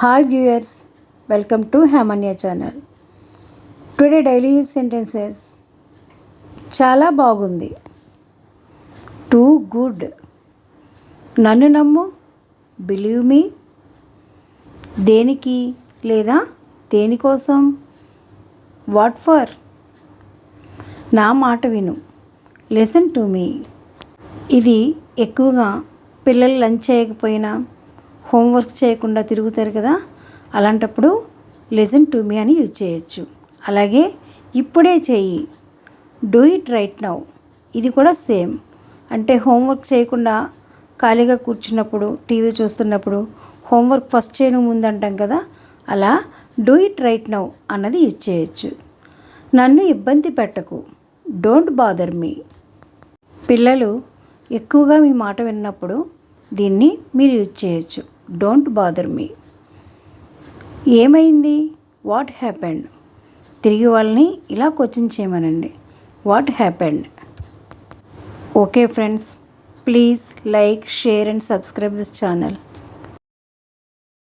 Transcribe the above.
Hi viewers, welcome to Hamanya channel. Today daily use sentences. చాలా బాగుంది. Too good. నన్ను నమ్ము. Believe me. దేనికి లేదా దేనికోసం. What for. నా మాట విను. Listen to me. ఇది ఎక్కువగా పిల్లలు లంచ్ చేయకపోయినా హోంవర్క్ చేయకుండా తిరుగుతారు కదా, అలాంటప్పుడు లిసన్ టు మీ అని యూజ్ చేయొచ్చు. అలాగే ఇప్పుడే చేయి, డూ ఇట్ రైట్ నౌ, ఇది కూడా సేమ్. అంటే హోంవర్క్ చేయకుండా ఖాళీగా కూర్చున్నప్పుడు టీవీ చూస్తున్నప్పుడు హోంవర్క్ ఫస్ట్ చేయడం ముందంటాం కదా, అలా డూ ఇట్ రైట్ నౌ అన్నది యూజ్ చేయొచ్చు. నన్ను ఇబ్బంది పెట్టకు, డోంట్ బాదర్ మీ. పిల్లలు ఎక్కువగా మీ మాట విన్నప్పుడు దీన్ని మీరు యూజ్ చేయొచ్చు, డోంట్ బాదర్ మీ. ఏమైంది, వాట్ హ్యాపెండ్. తిరిగి వాళ్ళని ఇలా క్వశ్చన్ చేయమనండి, what happened. Okay friends, please like, share and subscribe this channel.